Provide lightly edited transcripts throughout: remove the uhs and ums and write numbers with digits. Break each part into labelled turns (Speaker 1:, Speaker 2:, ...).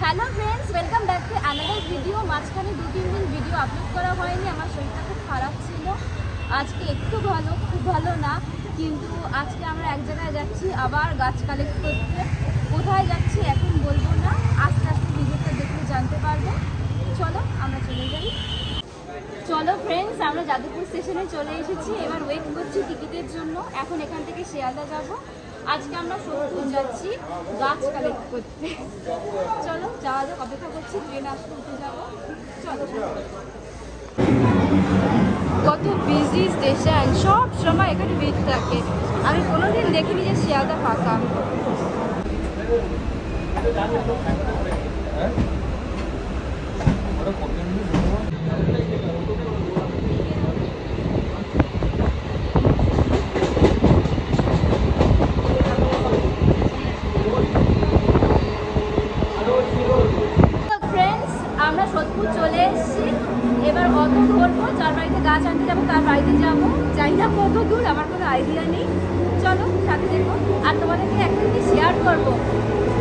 Speaker 1: Hello friends, welcome back to another video. মাঝখানে 2-3 দিন video upload করা হয়নি, আমার শরীরটা খুব খারাপ ছিল। আজকে একটু ভালো, খুব ভালো না, কিন্তু আজকে আমরা এক জায়গায় যাচ্ছি আবার গাছ কালেক্ট করতে। কোথায় যাচ্ছি এখন বলবো না, আস্তে আস্তে ভিডিওটা দেখলে জানতে পারবো। চলো আমরা চলে যাই। চলো ফ্রেন্ডস, আমরা যাদবপুর স্টেশনে চলে এসেছি। এবার ওয়েট করছি টিকিটের জন্য। এখন এখান থেকে শিয়ালদা যাব। আজকে আমরা সোদপুর যাচ্ছি গাছ কালেক্ট করতে। চলো যাওয়া যাক, অপেক্ষা করছি ট্রেন আসতে, উঠে যাবো। চলো। কত বিজি স্টেশন, সব সময় এখানে ভিড় থাকে। আমি কোনোদিন দেখিনি যে শিয়ালদা ফাঁকা। আমরা সোদপুর চলে এসেছি। এবার অটো ধরবো, যার বাড়িতে গাছ আনতে যাবো তার বাড়িতে যাবো। জানি না কত দূর, আমার কোনো আইডিয়া নেই। চলো সাথে দেখো। আর তোমাদেরকে একটা জিনিস শেয়ার করবো,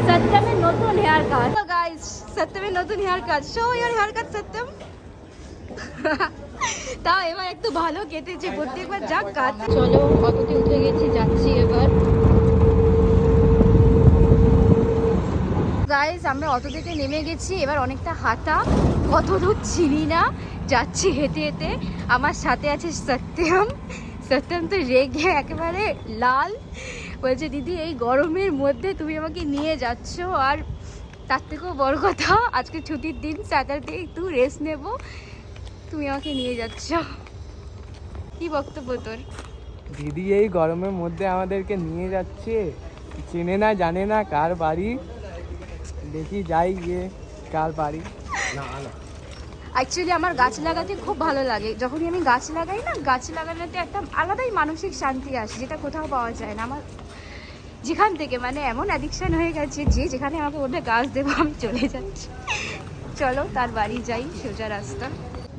Speaker 1: সত্যমের নতুন হেয়ার কাট। তো গাইস, সত্যমের নতুন হেয়ার কাট। শো ইয়ার হেয়ার কাট সত্যম। তাও এবার একটু ভালো কেটেছে, প্রত্যেকবার যা কাট। চলো অটোতে উঠে গেছি, যাচ্ছি এবার। গাইস, আমরা অটো থেকে নেমে গেছি। এবার অনেকটা হাঁটা, কত দূর চিনি না, যাচ্ছি হেঁটে হেঁটে। আমার সাথে আছে সত্যম। সত্যম তো রেগে একেবারে লাল, বলছে দিদি এই গরমের মধ্যে তুমি আমাকে নিয়ে যাচ্ছ, আর তার থেকেও বড় কথা আজকে ছুটির দিন, স্যাটারডে, একটু রেস্ট নেব, তুমি আমাকে নিয়ে যাচ্ছ। কি বক্তব্য তোর?
Speaker 2: দিদি এই গরমের মধ্যে আমাদেরকে নিয়ে যাচ্ছে, চেনে না জানে না কার বাড়ি। দেখি যাই গিয়ে কার বাড়ি।
Speaker 1: অ্যাকচুয়ালি আমার গাছ লাগাতে খুব ভালো লাগে। যখনই আমি গাছ লাগাই না, গাছ লাগানোতে একটা আলাদাই মানসিক শান্তি আসে, যেটা কোথাও পাওয়া যায় না। আমার যেখান থেকে মানে এমন অ্যাডিকশান হয়ে গেছে যে যেখানে আমাকে ওটা গাছ দেবো আমি চলে যাচ্ছি। চলো তার বাড়ি যাই, সোজা রাস্তা।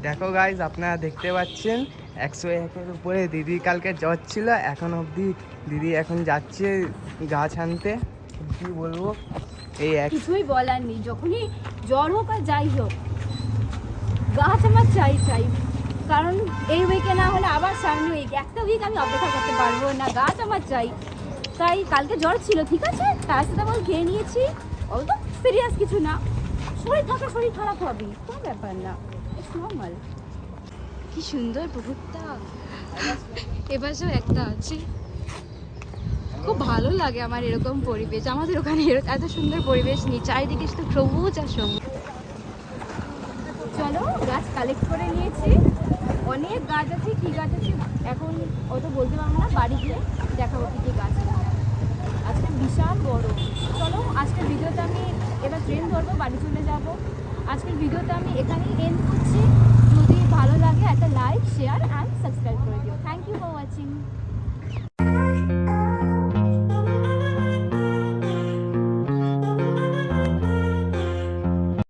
Speaker 2: দেখো গাইজ, আপনারা দেখতে পাচ্ছেন 101-এর উপরে দিদি কালকে জ্বর ছিল, এখন অবধি দিদি এখন যাচ্ছে গাছ আনতে। কি বলবো, এই
Speaker 1: কিছুই বলার নেই। যখনই জ্বর হোক আর যাই হোক, গাছ আমার চাই চাই। কারণ এই উইকে না হলে আবার সামনে উইক, একটা উইক আমি অপেক্ষা করতে পারবো না, গাছ আমার চাই। তাই কালকে জ্বর ছিল, ঠিক আছে, প্যারাসিটামল খেয়ে নিয়েছি, অত সিরিয়াস কিছু না। শরীর থাকা শরীর খারাপ হবে, কোনো ব্যাপার না, ইটস নর্মাল। কি সুন্দর পুকুরটা, এবার সব একটা আছে। খুব ভালো লাগে আমার এরকম পরিবেশ। আমাদের ওখানে এত সুন্দর পরিবেশ নেই, চারিদিকে শুধু সবুজ আর সবুজ। চলো গাছ কালেক্ট করে নিয়েছি, অনেক গাছ আছে। কী গাছ আছে এখন অত বলতে পারবো না, বাড়ি গিয়ে দেখাবো কী কী গাছ আছে। আজকে বিশাল বড়। চলো আজকের ভিডিওতে আমি এবার ট্রেন ধরবো, বাড়ি চলে যাব। আজকের ভিডিওতে আমি এখানেই এন্ড করছি। যদি ভালো লাগে একটা লাইক, শেয়ার অ্যান্ড সাবস্ক্রাইব করে দিও। Thank you for watching.